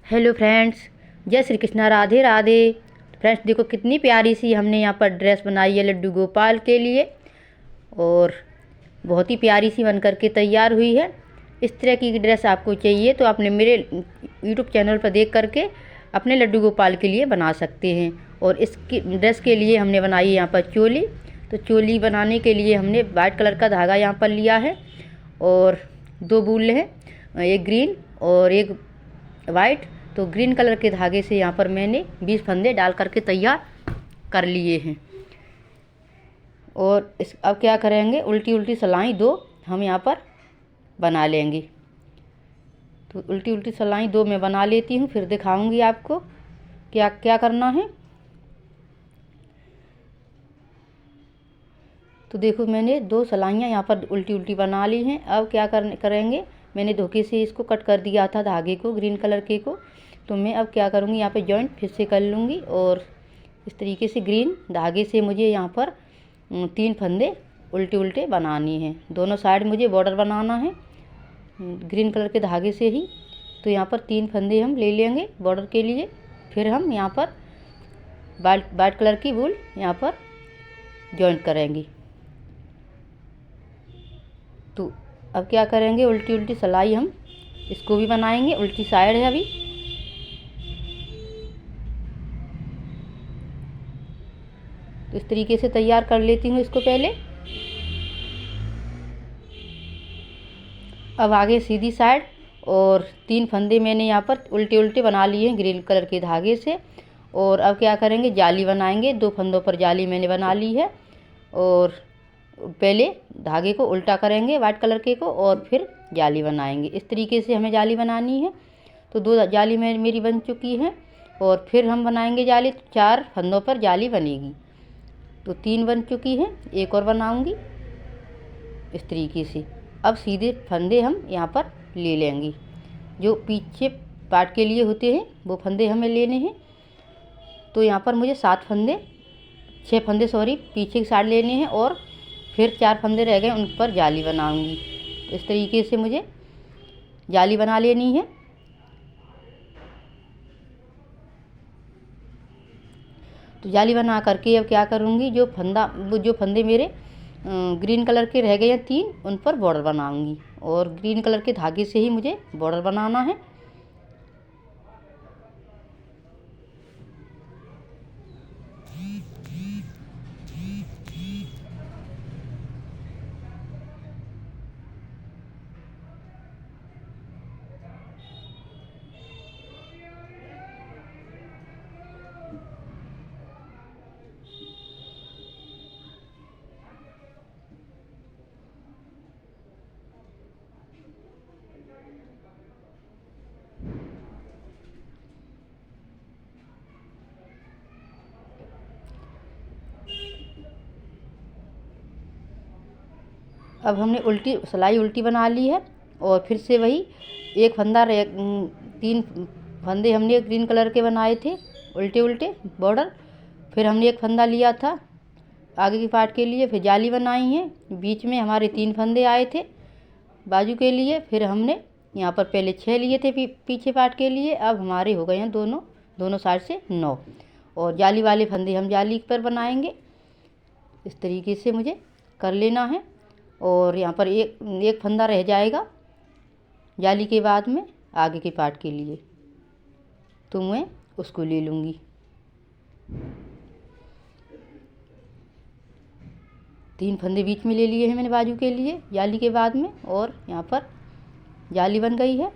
Hello friends, जय Shri Krishna, Radhe Radhe. Friends देखो कितनी प्यारी सी हमने यहाँ पर ड्रेस बनाई है लड्डू गोपाल के लिए और बहुत ही प्यारी सी बनकर के तैयार हुई है। इस तरह की ड्रेस आपको चाहिए तो आपने मेरे यूट्यूब चैनल पर देख करके अपने लड्डू गोपाल के लिए बना सकते हैं। और इसकी ड्रेस के लिए हमने बनाई है यहाँ पर चोली। तो चोली बनाने के लिए हमने वाइट कलर का धागा यहाँ पर लिया है और दो बूल हैं, एक ग्रीन और एक वाइट। तो ग्रीन कलर के धागे से यहाँ पर मैंने 20 फंदे डाल करके तैयार कर लिए हैं। और इस अब क्या करेंगे, उल्टी उल्टी सिलाई दो हम यहाँ पर बना लेंगे। तो उल्टी उल्टी सिलाई दो मैं बना लेती हूँ, फिर दिखाऊंगी आपको क्या क्या करना है। तो देखो मैंने दो सिलाइयाँ यहाँ पर उल्टी उल्टी बना ली हैं। अब क्या करेंगे, मैंने धोखे से इसको कट कर दिया था धागे को, ग्रीन कलर के को। तो मैं अब क्या करूँगी, यहाँ पे जॉइंट फिर से कर लूँगी और इस तरीके से ग्रीन धागे से मुझे यहाँ पर 3 फंदे उल्टे उल्टे बनानी हैं। दोनों साइड मुझे बॉर्डर बनाना है ग्रीन कलर के धागे से ही। तो यहाँ पर 3 फंदे हम ले लेंगे बॉर्डर के लिए। फिर हम यहाँ पर वाइट कलर की वूल यहाँ पर जॉइंट करेंगे। तो अब क्या करेंगे, उल्टी उल्टी सिलाई हम इसको भी बनाएंगे। उल्टी साइड है अभी। तो इस तरीके से तैयार कर लेती हूँ इसको पहले। अब आगे सीधी साइड और 3 फंदे मैंने यहाँ पर उल्टे उल्टे बना लिए हैं ग्रीन कलर के धागे से। और अब क्या करेंगे, जाली बनाएंगे। 2 फंदों पर जाली मैंने बना ली है और पहले धागे को उल्टा करेंगे वाइट कलर के को और फिर जाली बनाएंगे। इस तरीके से हमें जाली बनानी है। तो 2 जाली मेरी बन चुकी है और फिर हम बनाएंगे जाली। 4 फंदों पर जाली बनेगी। तो 3 बन चुकी है, एक और बनाऊंगी इस तरीके से। अब सीधे फंदे हम यहाँ पर ले लेंगे। जो पीछे पार्ट के लिए होते हैं वो फंदे हमें लेने हैं। तो यहाँ पर मुझे 6 फंदे पीछे की साइड लेने हैं और फिर 4 फंदे रह गए, उन पर जाली बनाऊंगी। तो इस तरीके से मुझे जाली बना लेनी है। तो जाली बना करके अब क्या करूँगी, जो फंदे मेरे ग्रीन कलर के रह गए हैं 3, उन पर बॉर्डर बनाऊंगी। और ग्रीन कलर के धागे से ही मुझे बॉर्डर बनाना है। अब हमने सिलाई उल्टी बना ली है और फिर से वही 3 फंदे हमने ग्रीन कलर के बनाए थे उल्टे उल्टे बॉर्डर। फिर हमने एक फंदा लिया था आगे की पार्ट के लिए, फिर जाली बनाई है। बीच में हमारे 3 फंदे आए थे बाजू के लिए। फिर हमने यहाँ पर पहले 6 लिए थे पीछे पार्ट के लिए। अब हमारे हो गए हैं दोनों साइड से 9। और जाली वाले फंदे हम जाली पर बनाएंगे। इस तरीके से मुझे कर लेना है। और यहाँ पर एक फंदा रह जाएगा जाली के बाद में आगे के पार्ट के लिए, तो मैं उसको ले लूँगी। 3 फंदे बीच में ले लिए हैं मैंने बाजू के लिए जाली के बाद में। और यहाँ पर जाली बन गई है।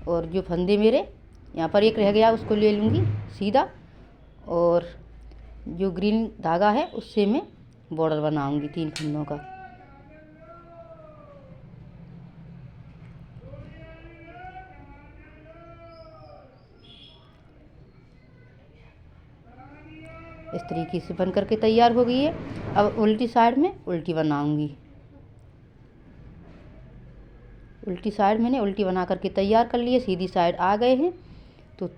और जो फंदे मेरे यहाँ पर एक रह गया उसको ले लूँगी सीधा। और जो ग्रीन धागा है उससे मैं बॉर्डर बनाऊंगी 3 फंदों का। इस तरीके से बन करके तैयार हो गई है। अब उल्टी साइड में उल्टी बनाऊंगी। उल्टी साइड मैंने उल्टी बना करके तैयार कर लिए, सीधी साइड आ गए हैं। तो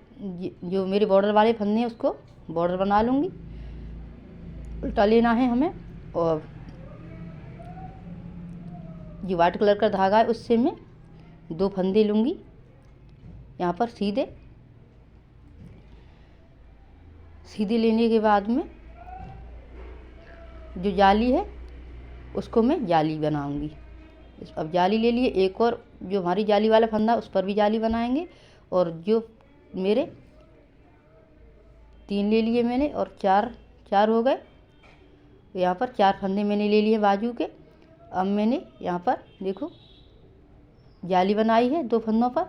जो मेरे बॉर्डर वाले फंदे हैं उसको बॉर्डर बना लूँगी। उल्टा लेना है हमें और जो वाइट कलर का धागा है उससे मैं 2 फंदे लूँगी यहाँ पर सीधे लेने के बाद में जो जाली है उसको मैं जाली बनाऊँगी। अब जाली ले लिए, एक और जो हमारी जाली वाला फंदा उस पर भी जाली बनाएंगे। और जो मेरे 3 ले लिए मैंने और 4 हो गए। यहाँ पर 4 फंदे मैंने ले लिए बाजू के। अब मैंने यहाँ पर देखो जाली बनाई है 2 फंदों पर।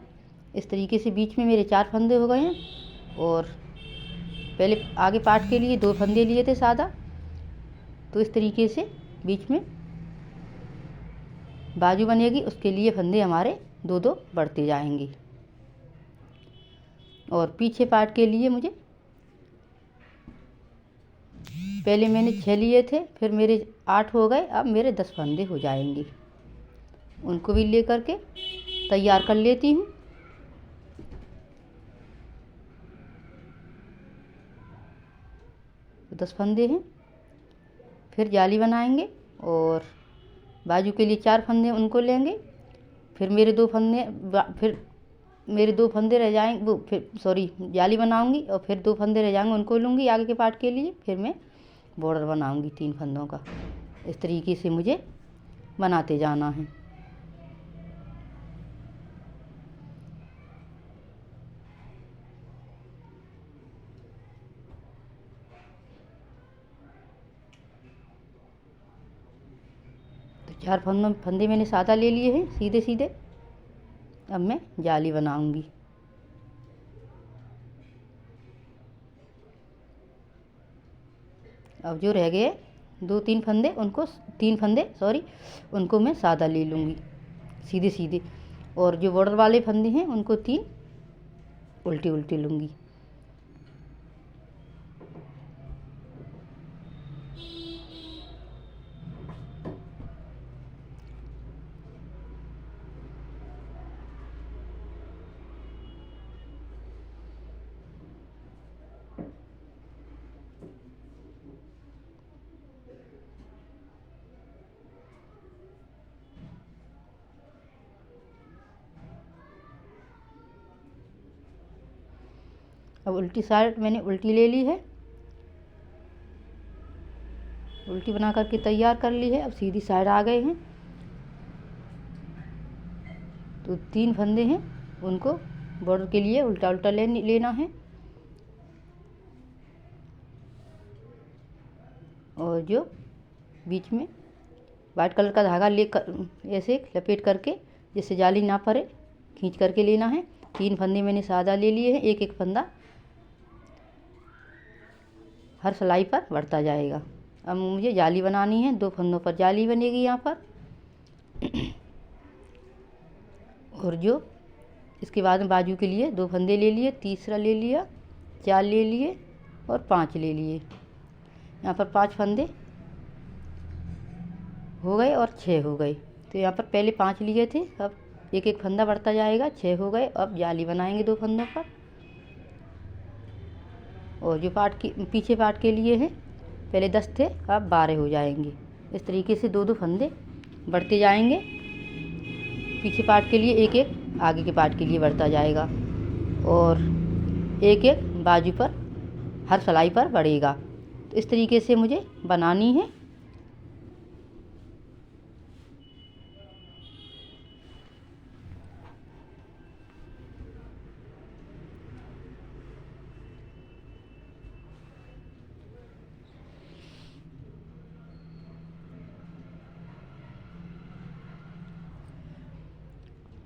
इस तरीके से बीच में मेरे 4 फंदे हो गए हैं। और पहले आगे पार्ट के लिए 2 फंदे लिए थे सादा, तो इस तरीके से बीच में बाजू बनेगी, उसके लिए फंदे हमारे 2-2 बढ़ते जाएंगे। और पीछे पार्ट के लिए मुझे पहले मैंने 6 लिए थे, फिर मेरे 8 हो गए, अब मेरे 10 फंदे हो जाएंगे। उनको भी ले करके तैयार कर लेती हूँ। तो 10 फंदे हैं, फिर जाली बनाएंगे और बाजू के लिए 4 फंदे उनको लेंगे। फिर मेरे 2 फंदे रह जाएंगे, वो फिर सॉरी जाली बनाऊंगी और फिर 2 फंदे रह जाएंगे, उनको लूँगी आगे के पार्ट के लिए। फिर मैं बॉर्डर बनाऊंगी 3 फंदों का। इस तरीके से मुझे बनाते जाना है। तो 4 फंदे मैंने सादा ले लिए हैं सीधे सीधे। अब मैं जाली बनाऊंगी। अब जो रह गए 2-3 फंदे, उनको 3 फंदे सॉरी, उनको मैं सादा ले लूँगी सीधे सीधे। और जो बॉर्डर वाले फंदे हैं उनको 3 उल्टे उल्टे लूँगी। अब उल्टी साइड मैंने उल्टी ले ली है, उल्टी बना करके तैयार कर ली है। अब सीधी साइड आ गए हैं, तो 3 फंदे हैं, उनको बॉर्डर के लिए उल्टा उल्टा लेना है। और जो बीच में वाइट कलर का धागा लेकर ऐसे लपेट करके, जिससे जाली ना पड़े, खींच करके लेना है। 3 फंदे मैंने सादा ले लिए हैं, एक एक फंदा हर सिलाई पर बढ़ता जाएगा। अब मुझे जाली बनानी है, 2 फंदों पर जाली बनेगी यहाँ पर। और जो इसके बाद में बाजू के लिए 2 फंदे ले लिए, तीसरा ले लिया, 4 ले लिए और 5 ले लिए। यहाँ पर 5 फंदे हो गए और 6 हो गए। तो यहाँ पर पहले 5 लिए थे, अब एक एक फंदा बढ़ता जाएगा, 6 हो गए। अब जाली बनाएंगे 2 फंदों पर। और जो पीछे पार्ट के लिए हैं, पहले 10 थे, अब 12 हो जाएंगे। इस तरीके से 2-2 फंदे बढ़ते जाएंगे। पीछे पार्ट के लिए एक एक, आगे के पार्ट के लिए बढ़ता जाएगा। और एक एक बाजू पर हर सिलाई पर बढ़ेगा। तो इस तरीके से मुझे बनानी है।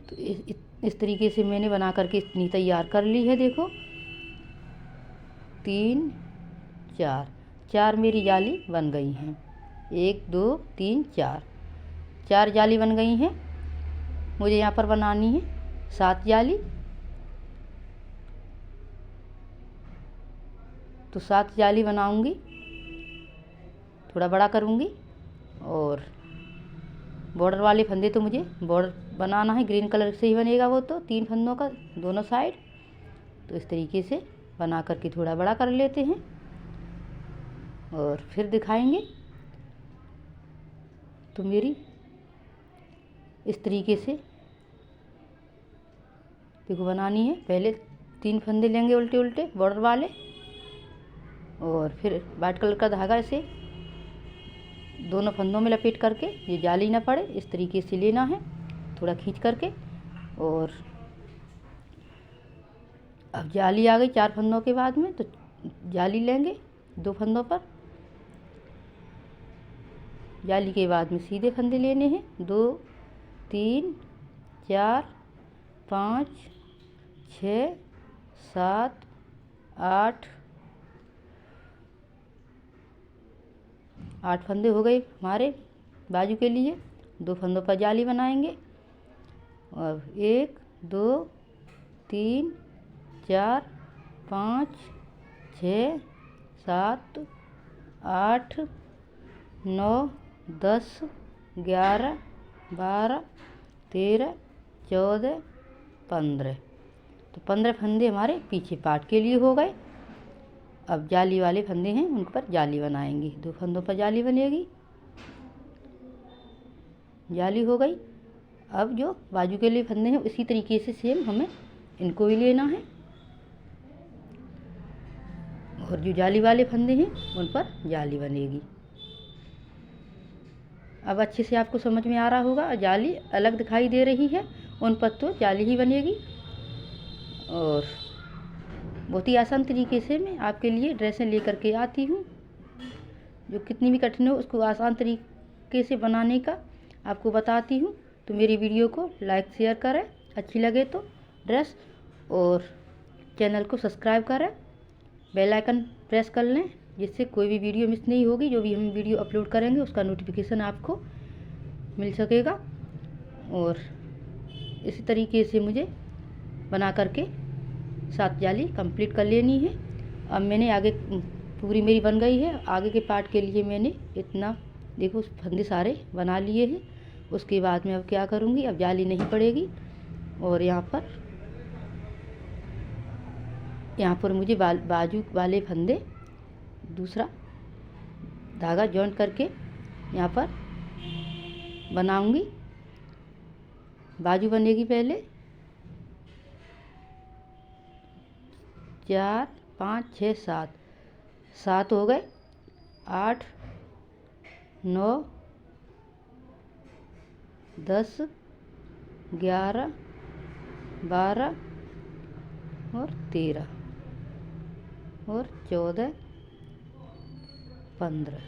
तो इस तरीके से मैंने बना करके इतनी तैयार कर ली है। देखो 3 4 मेरी जाली बन गई हैं। 1 2 3 4 जाली बन गई हैं। मुझे यहाँ पर बनानी है 7 जाली। तो 7 जाली बनाऊंगी, थोड़ा बड़ा करूंगी। और बॉर्डर वाले फंदे तो मुझे बॉर्डर बनाना है, ग्रीन कलर से ही बनेगा वो, तो 3 फंदों का दोनों साइड। तो इस तरीके से बना करके थोड़ा बड़ा कर लेते हैं और फिर दिखाएंगे। तो मेरी इस तरीके से देखो बनानी है। पहले 3 फंदे लेंगे उल्टे उल्टे बॉर्डर वाले, और फिर वाइट कलर का धागा ऐसे दोनों फंदों में लपेट करके, ये जाली ना पड़े इस तरीके से लेना है, थोड़ा खींच करके। और अब जाली आ गई 4 फंदों के बाद में, तो जाली लेंगे 2 फंदों पर। जाली के बाद में सीधे फंदे लेने हैं, 2 3 4 5 6 7 8 फंदे हो गए हमारे बाजू के लिए। 2 फंदों पर जाली बनाएंगे, और 1 2 3 4 5 6 7 8 9 10 11 12 13 14 15। तो 15 फंदे हमारे पीछे पार्ट के लिए हो गए। अब जाली वाले फंदे हैं उन पर जाली बनाएंगे। 2 फंदों पर जाली बनेगी, जाली हो गई। अब जो बाजू के लिए फंदे हैं इसी तरीके से सेम हमें इनको भी लेना है, और जो जाली वाले फंदे हैं उन पर जाली बनेगी। अब अच्छे से आपको समझ में आ रहा होगा, जाली अलग दिखाई दे रही है, उन पर तो जाली ही बनेगी। और बहुत ही आसान तरीके से मैं आपके लिए ड्रेसें लेकर के आती हूँ, जो कितनी भी कठिन हो उसको आसान तरीके से बनाने का आपको बताती हूँ। तो मेरी वीडियो को लाइक शेयर करें अच्छी लगे तो ड्रेस, और चैनल को सब्सक्राइब करें, बेल आइकन प्रेस कर लें, जिससे कोई भी वीडियो मिस नहीं होगी। जो भी हम वीडियो अपलोड करेंगे उसका नोटिफिकेशन आपको मिल सकेगा। और इसी तरीके से मुझे बना करके 7 जाली कंप्लीट कर लेनी है। अब मैंने आगे पूरी मेरी बन गई है, आगे के पार्ट के लिए मैंने इतना देखो फंदे सारे बना लिए हैं। उसके बाद में अब क्या करूँगी, अब जाली नहीं पड़ेगी, और यहाँ पर मुझे बाजू वाले फंदे दूसरा धागा जॉइंट करके यहाँ पर बनाऊंगी। बाजू बनेगी पहले 4 5 6 7 हो गए, 8 9 10 11 12 और 13 और 14 15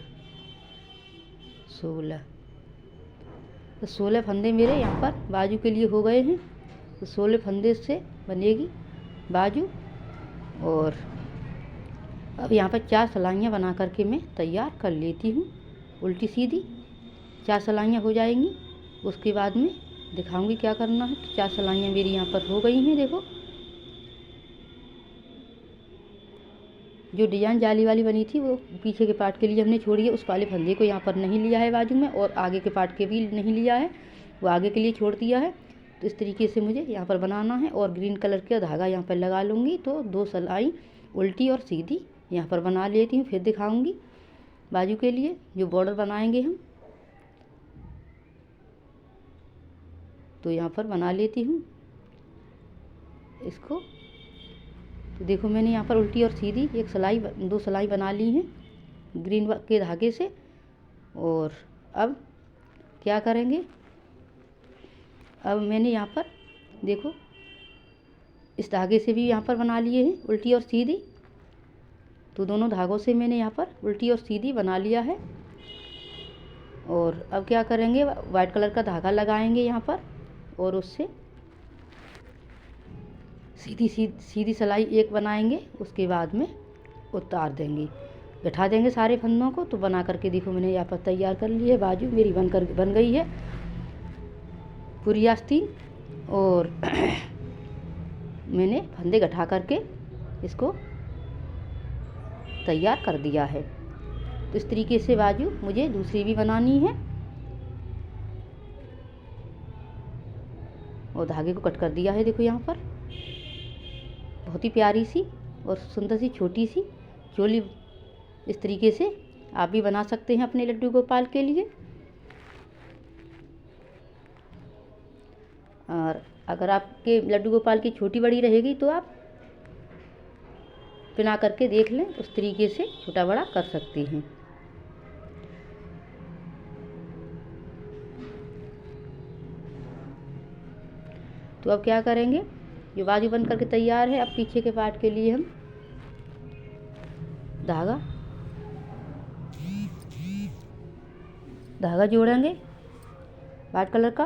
16। तो 16 फंदे मेरे यहाँ पर बाजू के लिए हो गए हैं। तो 16 फंदे से बनेगी बाजू। और अब यहाँ पर 4 सिलाइयाँ बना करके मैं तैयार कर लेती हूँ, उल्टी सीधी 4 सिलाइयाँ हो जाएंगी। उसके बाद में दिखाऊंगी क्या करना है। तो 4 सिलाइयाँ मेरी यहाँ पर हो गई हैं। देखो जो डिज़ाइन जाली वाली बनी थी वो पीछे के पार्ट के लिए हमने छोड़ी है, उस वाले फंदे को यहाँ पर नहीं लिया है बाजू में, और आगे के पार्ट के भी नहीं लिया है, वो आगे के लिए छोड़ दिया है। तो इस तरीके से मुझे यहाँ पर बनाना है, और ग्रीन कलर का धागा यहाँ पर लगा लूँगी। तो 2 सिलाई उल्टी और सीधी यहाँ पर बना लेती हूँ, फिर दिखाऊँगी बाजू के लिए जो बॉर्डर बनाएंगे हम। तो यहाँ पर बना लेती हूँ इसको। तो देखो मैंने यहाँ पर उल्टी और सीधी 2 सिलाई बना ली हैं ग्रीन के धागे से। और अब क्या करेंगे, अब मैंने यहाँ पर देखो इस धागे से भी यहाँ पर बना लिए हैं उल्टी और सीधी। तो दोनों धागों से मैंने यहाँ पर उल्टी और सीधी बना लिया है। और अब क्या करेंगे, वाइट कलर का धागा लगाएंगे यहाँ पर, और उससे सीधी सिलाई एक बनाएंगे। उसके बाद में उतार देंगे, बैठा देंगे सारे फंदों को। तो बना करके देखो मैंने यहाँ पर तैयार कर ली है, बाजू मेरी बन गई है पूरी आस्तीन। और मैंने फंदे गठा करके इसको तैयार कर दिया है। तो इस तरीके से बाजू मुझे दूसरी भी बनानी है, और धागे को कट कर दिया है। देखो यहाँ पर बहुत ही प्यारी सी और सुंदर सी छोटी सी चोली इस तरीके से आप भी बना सकते हैं अपने लड्डू गोपाल के लिए। और अगर आपके लड्डू गोपाल की छोटी बड़ी रहेगी तो आप पिना करके देख लें, उस तरीके से छोटा बड़ा कर सकते हैं। तो अब क्या करेंगे, जो बाजू बन करके तैयार है, अब पीछे के पार्ट के लिए हम धागा जोड़ेंगे वाइट कलर का।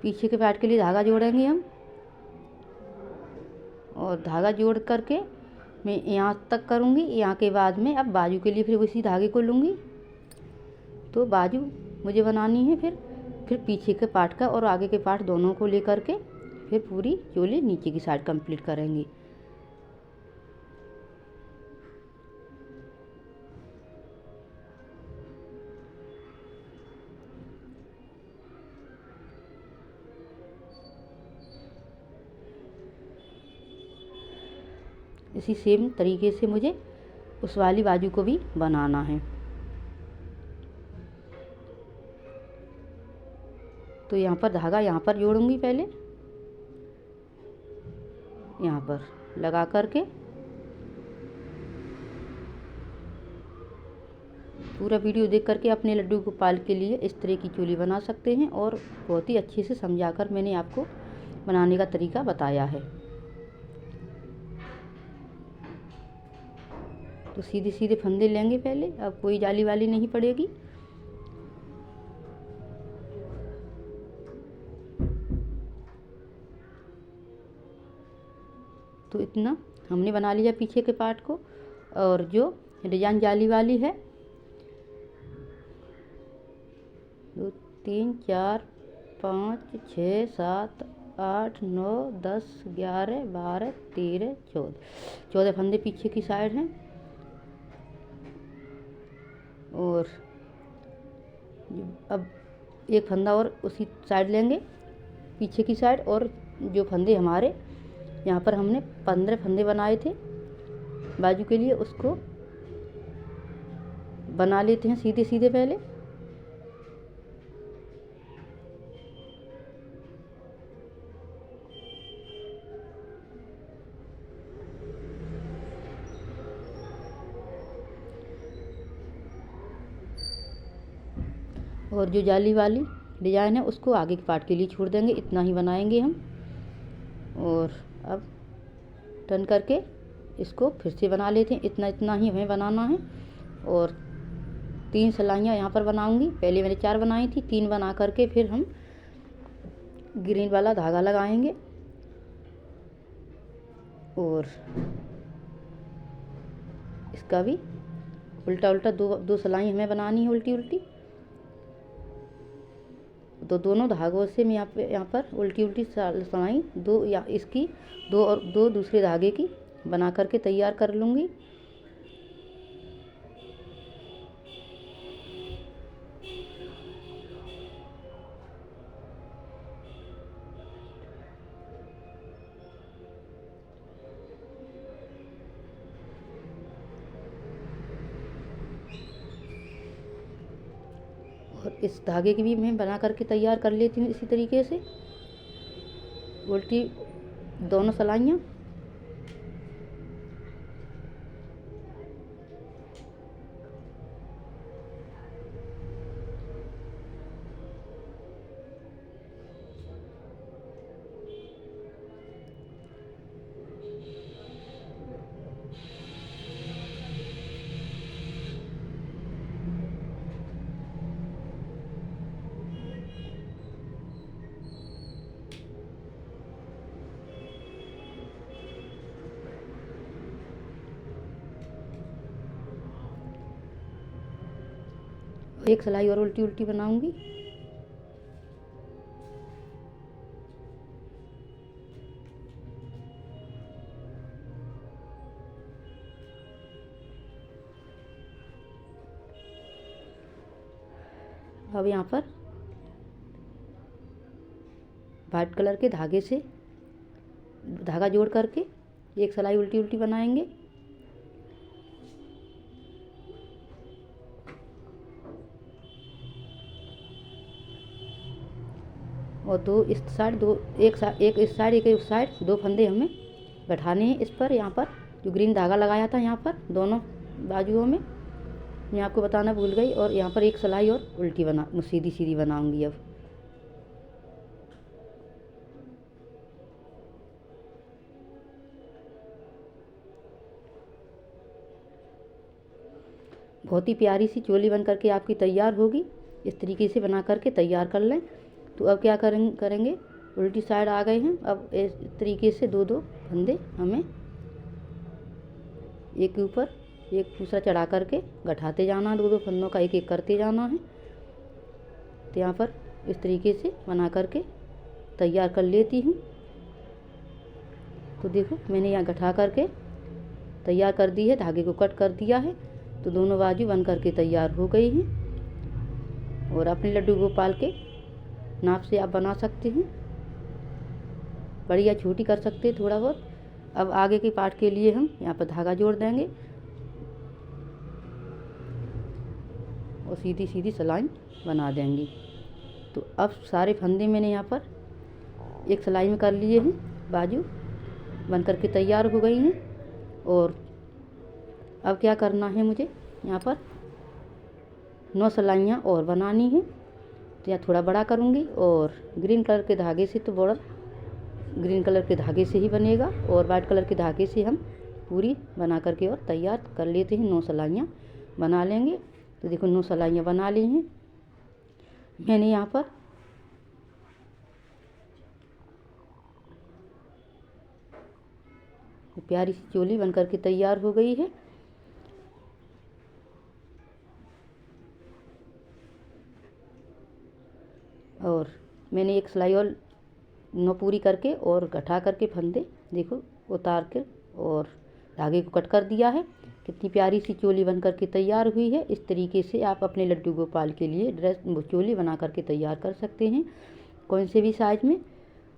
पीछे के पार्ट के लिए धागा जोड़ेंगे हम, और धागा जोड़ करके मैं यहाँ तक करूँगी। यहाँ के बाद में अब बाजू के लिए फिर उसी धागे को लूँगी। तो बाजू मुझे बनानी है, फिर पीछे के पार्ट का और आगे के पार्ट दोनों को लेकर के फिर पूरी चोली नीचे की साइड कंप्लीट करेंगे। इसी सेम तरीके से मुझे उस वाली बाजू को भी बनाना है। तो यहाँ पर धागा यहाँ पर जोड़ूंगी, पहले यहाँ पर लगा करके पूरा वीडियो देख करके अपने लड्डू गोपाल के लिए इस तरह की चोली बना सकते हैं। और बहुत ही अच्छे से समझाकर मैंने आपको बनाने का तरीका बताया है। तो सीधे सीधे फंदे लेंगे पहले, अब कोई जाली वाली नहीं पड़ेगी। तो इतना हमने बना लिया पीछे के पार्ट को। और जो डिजाइन जाली वाली है, 2 3 4 5 6 7 8 9 10 11 12 13 14 फंदे पीछे की साइड हैं। और अब एक फंदा और उसी साइड लेंगे, पीछे की साइड। और जो फंदे हमारे यहाँ पर हमने 15 फंदे बनाए थे बाजू के लिए, उसको बना लेते हैं सीधे सीधे पहले। और जो जाली वाली डिजाइन है उसको आगे के पार्ट के लिए छोड़ देंगे, इतना ही बनाएंगे हम। और अब टर्न करके इसको फिर से बना लेते हैं, इतना ही हमें बनाना है। और 3 सिलाइयाँ यहाँ पर बनाऊंगी। पहले मैंने 4 बनाई थी, 3 बना करके फिर हम ग्रीन वाला धागा लगाएंगे। और इसका भी उल्टा उल्टा दो सिलाई हमें बनानी है, उल्टी उल्टी। तो दोनों धागों से मैं यहाँ पर उल्टी उल्टी सिलाई 2 या इसकी 2 और 2 दूसरे धागे की बना करके तैयार कर लूँगी। और इस धागे की भी मैं बना करके तैयार कर लेती हूँ इसी तरीके से, उल्टी दोनों सिलाइयाँ। एक सिलाई और उल्टी उल्टी बनाऊंगी। अब यहाँ पर वाइट कलर के धागे से धागा जोड़ करके एक सिलाई उल्टी उल्टी बनाएंगे। और दो इस साइड, दो एक इस साइड एक उस साइड 2 फंदे हमें बैठाने हैं इस पर। यहाँ पर जो ग्रीन धागा लगाया था यहाँ पर दोनों बाजुओं में, मैं आपको बताना भूल गई। और यहाँ पर एक सिलाई और उल्टी सीधी सीधी बनाऊंगी। अब बहुत ही प्यारी सी चोली बन करके आपकी तैयार होगी। इस तरीके से बना करके तैयार कर लें। तो अब क्या करेंगे, उल्टी साइड आ गए हैं। अब इस तरीके से 2-2 फंदे हमें एक के ऊपर एक दूसरा चढ़ा करके गठाते जाना है। 2-2 फंदों का एक एक करते जाना है। तो यहाँ पर इस तरीके से बना करके तैयार कर लेती हूँ। तो देखो मैंने यहाँ गठा करके तैयार कर दी है, धागे को कट कर दिया है। तो दोनों बाजू बन करके तैयार हो गई हैं। और अपने लड्डू गोपाल के नाप से आप बना सकते हैं, बड़ी या छोटी कर सकते हैं थोड़ा बहुत। अब आगे के पार्ट के लिए हम यहाँ पर धागा जोड़ देंगे और सीधी सीधी सिलाई बना देंगे। तो अब सारे फंदे मैंने यहाँ पर एक सिलाई में कर लिए हैं, बाजू बन करके तैयार हो गई हैं। और अब क्या करना है, मुझे यहाँ पर 9 सिलाइयाँ और बनानी है। तो यहाँ थोड़ा बड़ा करूँगी और ग्रीन कलर के धागे से, तो बॉर्डर ग्रीन कलर के धागे से ही बनेगा और वाइट कलर के धागे से हम पूरी बना करके और तैयार कर लेते हैं। 9 सिलाइयाँ बना लेंगे। तो देखो 9 सिलाइयाँ बना ली हैं मैंने यहाँ पर। प्यारी सी चोली बन करके तैयार हो गई है। और मैंने एक सिलाई और 9 पूरी करके और गठा करके फंदे देखो उतार कर और धागे को कट कर दिया है। कितनी प्यारी सी चोली बन करके तैयार हुई है। इस तरीके से आप अपने लड्डू गोपाल के लिए चोली बना करके तैयार कर सकते हैं, कौन से भी साइज में।